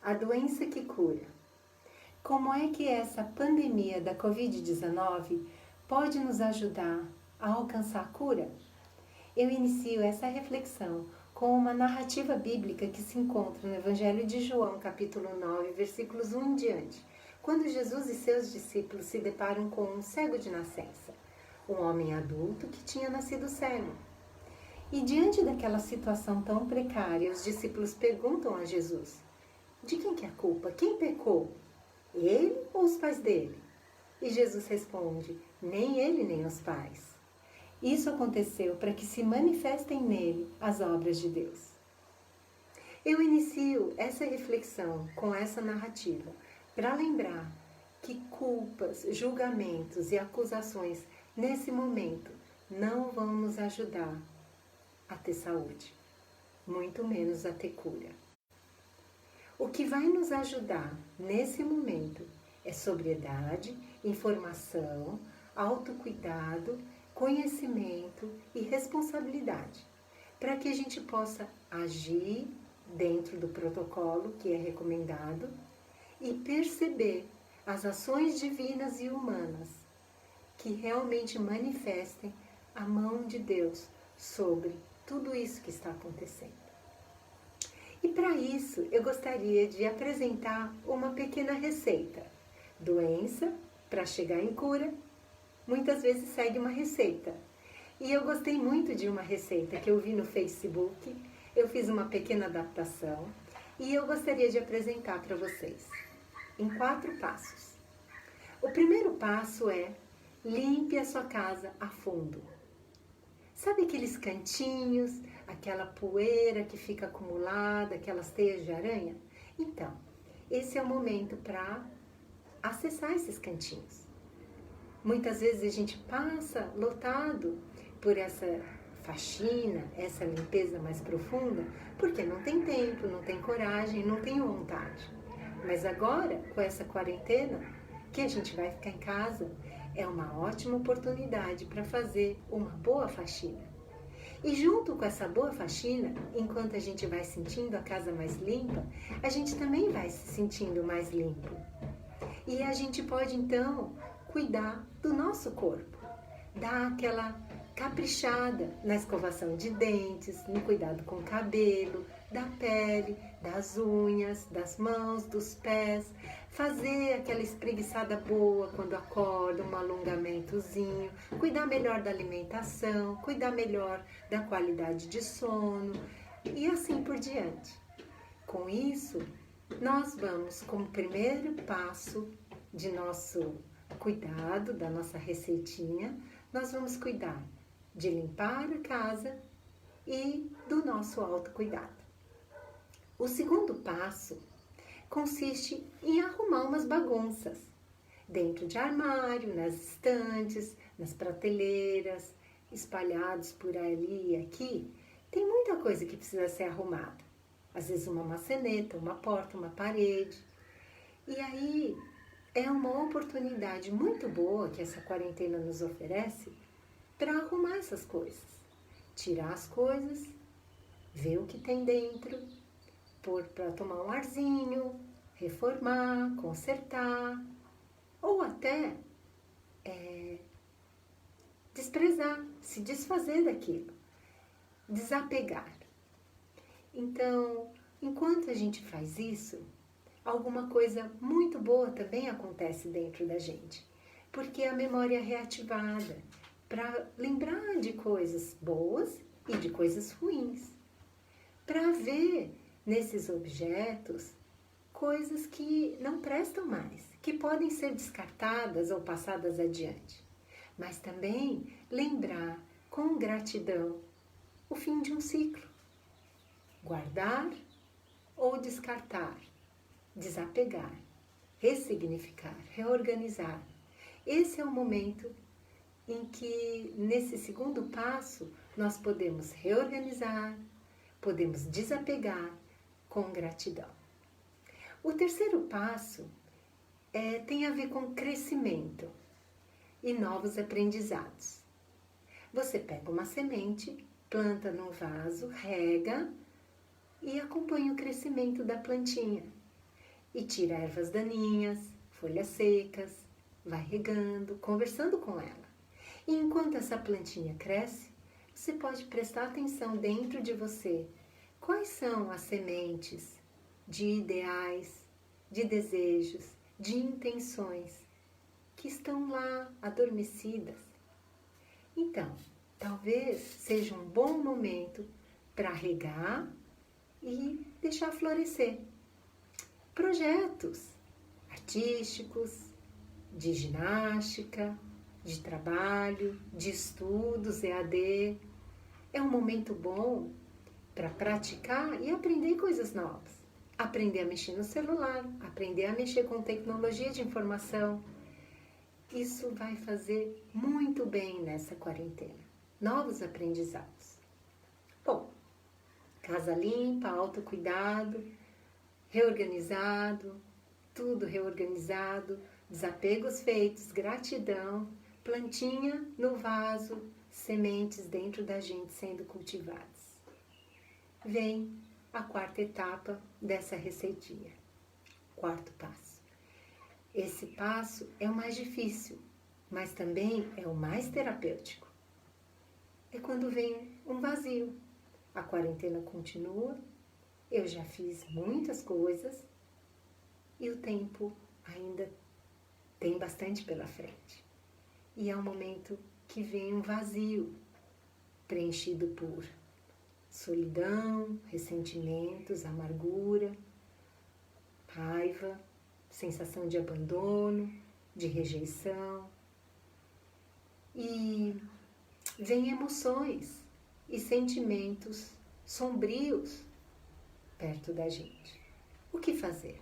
A doença que cura. Como é que essa pandemia da Covid-19 pode nos ajudar a alcançar a cura? Eu inicio essa reflexão com uma narrativa bíblica que se encontra no Evangelho de João, capítulo 9, versículos 1 em diante, quando Jesus e seus discípulos se deparam com um cego de nascença, um homem adulto que tinha nascido cego. E diante daquela situação tão precária, os discípulos perguntam a Jesus: de quem que é a culpa? Quem pecou? Ele ou os pais dele? E Jesus responde: nem ele nem os pais. Isso aconteceu para que se manifestem nele as obras de Deus. Eu inicio essa reflexão com essa narrativa para lembrar que culpas, julgamentos e acusações nesse momento não vão nos ajudar a ter saúde, muito menos a ter cura. O que vai nos ajudar nesse momento é sobriedade, informação, autocuidado, conhecimento e responsabilidade, para que a gente possa agir dentro do protocolo que é recomendado e perceber as ações divinas e humanas que realmente manifestem a mão de Deus sobre tudo isso que está acontecendo. E para isso, eu gostaria de apresentar uma pequena receita. Doença, para chegar em cura, muitas vezes segue uma receita. E eu gostei muito de uma receita que eu vi no Facebook, eu fiz uma pequena adaptação e eu gostaria de apresentar para vocês em 4 passos. O primeiro passo é: limpe a sua casa a fundo. Sabe aqueles cantinhos, aquela poeira que fica acumulada, aquelas teias de aranha? Então, esse é o momento para acessar esses cantinhos. Muitas vezes a gente passa lotado por essa faxina, essa limpeza mais profunda, porque não tem tempo, não tem coragem, não tem vontade. Mas agora, com essa quarentena, que a gente vai ficar em casa, é uma ótima oportunidade para fazer uma boa faxina. E junto com essa boa faxina, enquanto a gente vai sentindo a casa mais limpa, a gente também vai se sentindo mais limpo. E a gente pode então cuidar do nosso corpo, dar aquela caprichada na escovação de dentes, no cuidado com o cabelo, da pele, das unhas, das mãos, dos pés, fazer aquela espreguiçada boa quando acorda, um alongamentozinho, cuidar melhor da alimentação, cuidar melhor da qualidade de sono e assim por diante. Com isso, nós vamos, como primeiro passo de nosso cuidado, da nossa receitinha, nós vamos cuidar de limpar a casa e do nosso autocuidado. O segundo passo consiste em arrumar umas bagunças dentro de armário, nas estantes, nas prateleiras, espalhados por ali e aqui. Tem muita coisa que precisa ser arrumada. Às vezes uma maçaneta, uma porta, uma parede. E aí é uma oportunidade muito boa que essa quarentena nos oferece para arrumar essas coisas. Tirar as coisas, ver o que tem dentro, pôr para tomar um arzinho, reformar, consertar, ou até desprezar, se desfazer daquilo, desapegar. Então, enquanto a gente faz isso, alguma coisa muito boa também acontece dentro da gente, porque a memória é reativada para lembrar de coisas boas e de coisas ruins, para ver nesses objetos coisas que não prestam mais, que podem ser descartadas ou passadas adiante, mas também lembrar com gratidão o fim de um ciclo, guardar ou descartar, desapegar, ressignificar, reorganizar. Esse é o momento em que, nesse segundo passo, nós podemos reorganizar, podemos desapegar com gratidão. O terceiro passo tem a ver com crescimento e novos aprendizados. Você pega uma semente, planta num vaso, rega e acompanha o crescimento da plantinha. e tira ervas daninhas, folhas secas, vai regando, conversando com ela. E enquanto essa plantinha cresce, você pode prestar atenção dentro de você. Quais são as sementes de ideais, de desejos, de intenções que estão lá adormecidas? Então, talvez seja um bom momento para regar e deixar florescer. Projetos artísticos, de ginástica, de trabalho, de estudos, EAD. É um momento bom para praticar e aprender coisas novas. Aprender a mexer no celular, aprender a mexer com tecnologia de informação. Isso vai fazer muito bem nessa quarentena. Novos aprendizados. Bom, casa limpa, autocuidado, reorganizado, tudo reorganizado, desapegos feitos, gratidão, plantinha no vaso, sementes dentro da gente sendo cultivadas. Vem a quarta etapa dessa receitinha. Quarto passo. Esse passo é o mais difícil, mas também é o mais terapêutico. É quando vem um vazio. A quarentena continua, eu já fiz muitas coisas e o tempo ainda tem bastante pela frente. E é um momento que vem um vazio, preenchido por solidão, ressentimentos, amargura, raiva, sensação de abandono, de rejeição. E vem emoções e sentimentos sombrios perto da gente. O que fazer?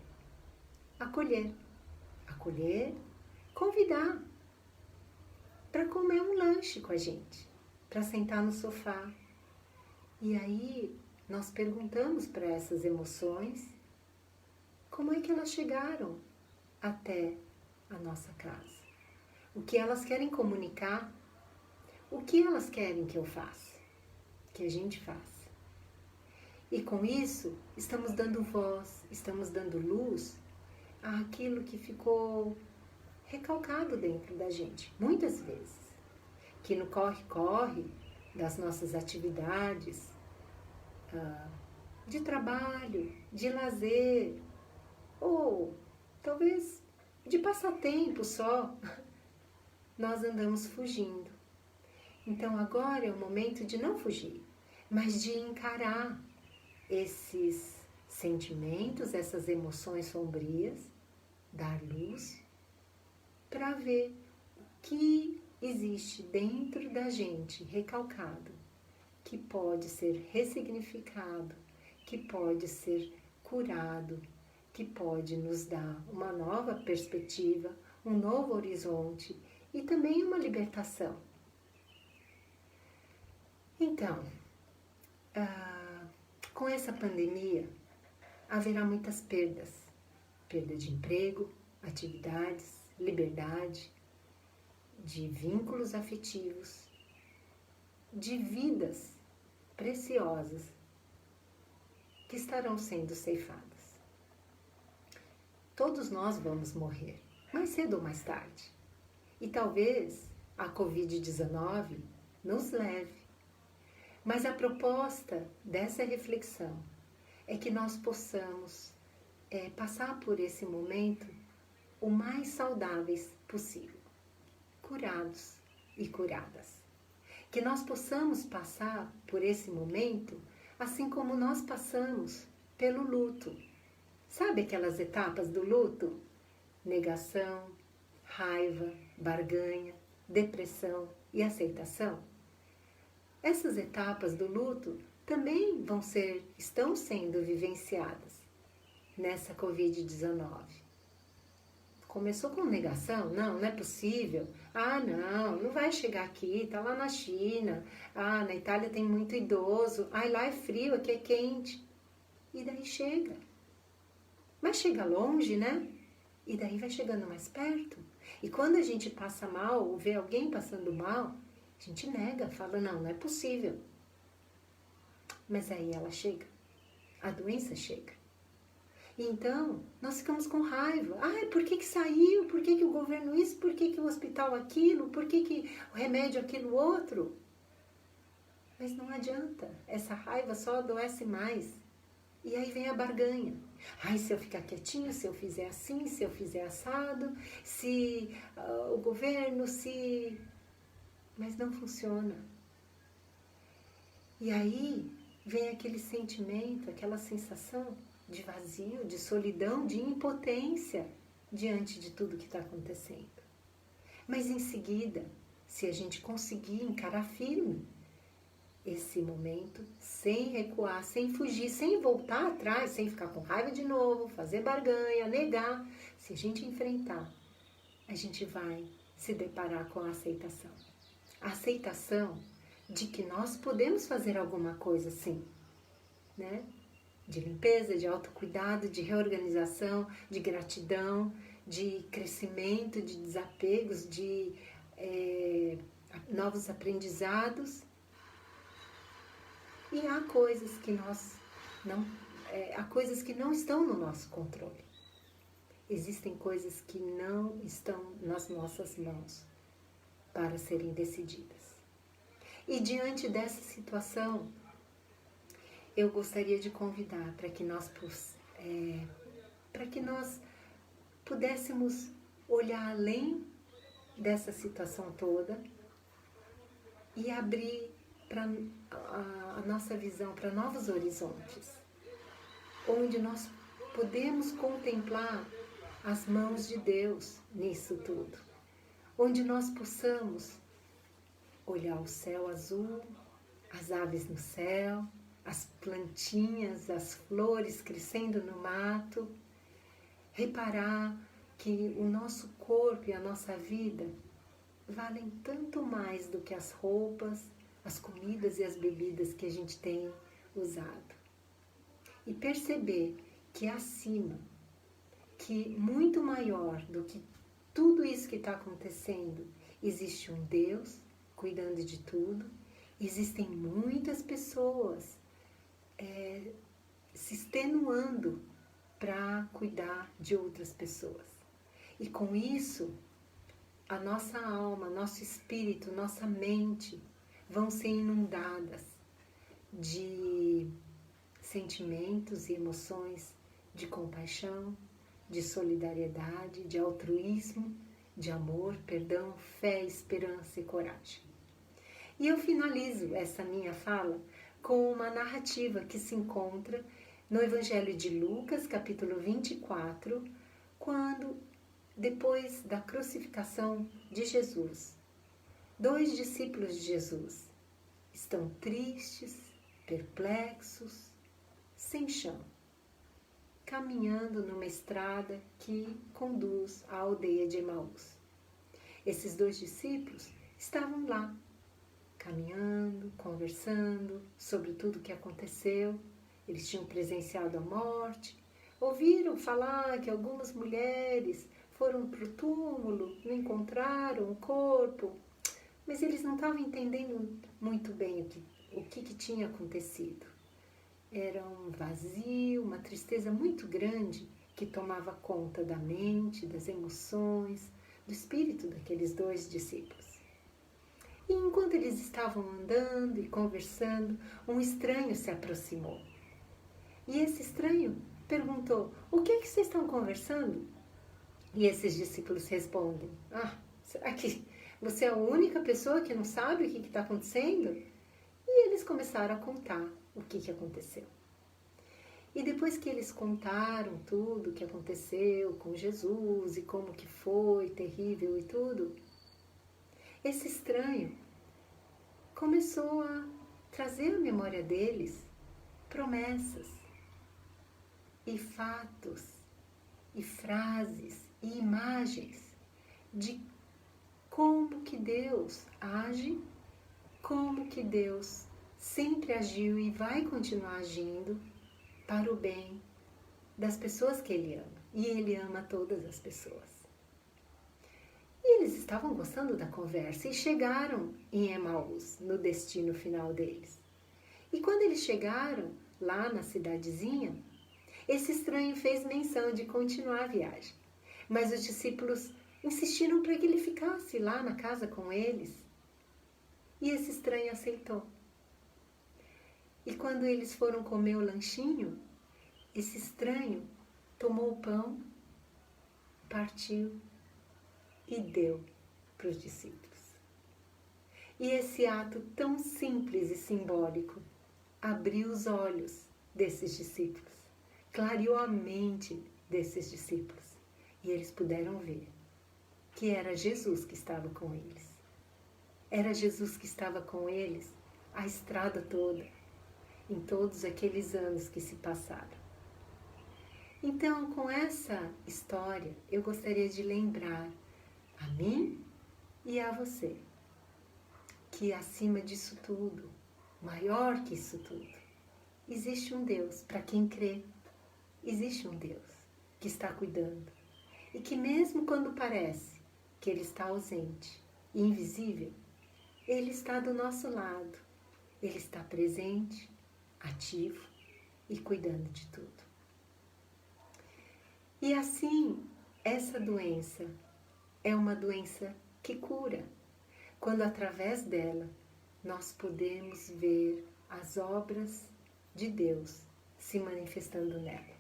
Acolher. Acolher, convidar para comer um lanche com a gente, para sentar no sofá. E aí nós perguntamos para essas emoções como é que elas chegaram até a nossa casa. O que elas querem comunicar, o que elas querem que eu faça, que a gente faça. E com isso, estamos dando voz, estamos dando luz àquilo que ficou recalcado dentro da gente, muitas vezes. Que no corre-corre das nossas atividades, de trabalho, de lazer, ou talvez de passatempo só, nós andamos fugindo. Então agora é o momento de não fugir, mas de encarar esses sentimentos, essas emoções sombrias, dar luz para ver o que existe dentro da gente recalcado, que pode ser ressignificado, que pode ser curado, que pode nos dar uma nova perspectiva, um novo horizonte e também uma libertação. Então, com essa pandemia, haverá muitas perdas. Perda de emprego, atividades, liberdade, de vínculos afetivos, de vidas preciosas que estarão sendo ceifadas. Todos nós vamos morrer, mais cedo ou mais tarde. E talvez a Covid-19 nos leve. Mas a proposta dessa reflexão é que nós possamos passar por esse momento o mais saudáveis possível, curados e curadas. Que nós possamos passar por esse momento assim como nós passamos pelo luto. Sabe aquelas etapas do luto? Negação, raiva, barganha, depressão e aceitação? Essas etapas do luto também estão sendo vivenciadas nessa Covid-19. Começou com negação? Não é possível. Não vai chegar aqui, tá lá na China. Na Itália tem muito idoso. Lá é frio, aqui é quente. E daí chega. Mas chega longe, né? E daí vai chegando mais perto. E quando a gente passa mal, ou vê alguém passando mal, a gente nega, fala, não é possível. Mas aí ela chega, a doença chega. Então, nós ficamos com raiva. Ai, por que saiu? Por que o governo isso? Por que o hospital aquilo? Por que o remédio aquilo outro? Mas não adianta. Essa raiva só adoece mais. E aí vem a barganha. Ai, se eu ficar quietinho, se eu fizer assim, se eu fizer assado, se o governo, se... Mas não funciona. E aí vem aquele sentimento, aquela sensação de vazio, de solidão, de impotência diante de tudo que está acontecendo. Mas em seguida, se a gente conseguir encarar firme esse momento, sem recuar, sem fugir, sem voltar atrás, sem ficar com raiva de novo, fazer barganha, negar, se a gente enfrentar, a gente vai se deparar com a aceitação. A aceitação de que nós podemos fazer alguma coisa sim, né? De limpeza, de autocuidado, de reorganização, de gratidão, de crescimento, de desapegos, de novos aprendizados. E há coisas que há coisas que não estão no nosso controle. Existem coisas que não estão nas nossas mãos para serem decididas. E diante dessa situação, eu gostaria de convidar para que nós pudéssemos olhar além dessa situação toda e abrir a nossa visão para novos horizontes, onde nós podemos contemplar as mãos de Deus nisso tudo, onde nós possamos olhar o céu azul, as aves no céu, as plantinhas, as flores crescendo no mato, reparar que o nosso corpo e a nossa vida valem tanto mais do que as roupas, as comidas e as bebidas que a gente tem usado. E perceber que acima, que muito maior do que tudo isso que está acontecendo, existe um Deus cuidando de tudo, existem muitas pessoas se extenuando para cuidar de outras pessoas. E com isso, a nossa alma, nosso espírito, nossa mente vão ser inundadas de sentimentos e emoções de compaixão, de solidariedade, de altruísmo, de amor, perdão, fé, esperança e coragem. E eu finalizo essa minha fala com uma narrativa que se encontra no Evangelho de Lucas, capítulo 24, quando, depois da crucificação de Jesus, 2 discípulos de Jesus estão tristes, perplexos, sem chão, caminhando numa estrada que conduz à aldeia de Emaús. Esses 2 discípulos estavam lá, caminhando, conversando sobre tudo o que aconteceu. Eles tinham presenciado a morte, ouviram falar que algumas mulheres foram para o túmulo, não encontraram o corpo, mas eles não estavam entendendo muito bem o que tinha acontecido. Era um vazio, uma tristeza muito grande que tomava conta da mente, das emoções, do espírito daqueles 2 discípulos. E enquanto eles estavam andando e conversando, um estranho se aproximou. E esse estranho perguntou: o que vocês estão conversando? E esses discípulos respondem: será que você é a única pessoa que não sabe o que está acontecendo? E eles começaram a contar o que aconteceu. E depois que eles contaram tudo o que aconteceu com Jesus e como que foi terrível e tudo, esse estranho começou a trazer à memória deles promessas e fatos e frases e imagens de como que Deus age, como que Deus sempre agiu e vai continuar agindo para o bem das pessoas que Ele ama. E Ele ama todas as pessoas. E eles estavam gostando da conversa e chegaram em Emaús, no destino final deles. E quando eles chegaram lá na cidadezinha, Esse estranho fez menção de continuar a viagem, mas os discípulos insistiram para que ele ficasse lá na casa com eles. E esse estranho aceitou. E quando eles foram comer o lanchinho, esse estranho tomou o pão, partiu e deu para os discípulos. E esse ato tão simples e simbólico abriu os olhos desses discípulos, clareou a mente desses discípulos, e eles puderam ver que era Jesus que estava com eles. Era Jesus que estava com eles a estrada toda, em todos aqueles anos que se passaram. Então, com essa história, eu gostaria de lembrar a mim e a você que acima disso tudo, maior que isso tudo, existe um Deus para quem crê. Existe um Deus que está cuidando e que mesmo quando parece que Ele está ausente e invisível, Ele está do nosso lado. Ele está presente, ativo e cuidando de tudo. E assim, essa doença é uma doença que cura, quando através dela nós podemos ver as obras de Deus se manifestando nela.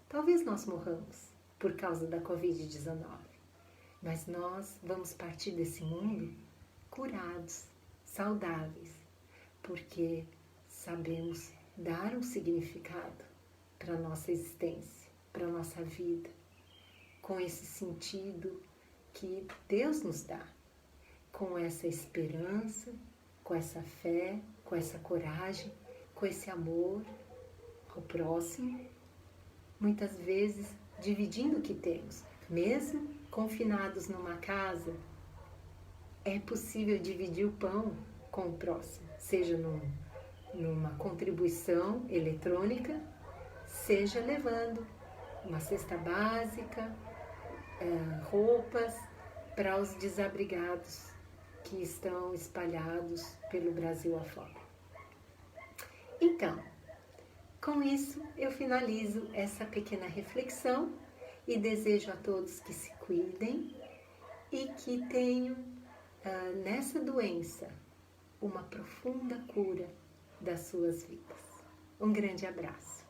Talvez nós morramos por causa da Covid-19, mas nós vamos partir desse mundo curados, saudáveis, porque sabemos dar um significado para a nossa existência, para a nossa vida, com esse sentido que Deus nos dá, com essa esperança, com essa fé, com essa coragem, com esse amor ao próximo, muitas vezes dividindo o que temos. Mesmo confinados numa casa, é possível dividir o pão com o próximo, seja numa contribuição eletrônica, seja levando uma cesta básica, roupas para os desabrigados que estão espalhados pelo Brasil afora. Então, com isso eu finalizo essa pequena reflexão e desejo a todos que se cuidem e que tenham nessa doença uma profunda cura das suas vidas. Um grande abraço.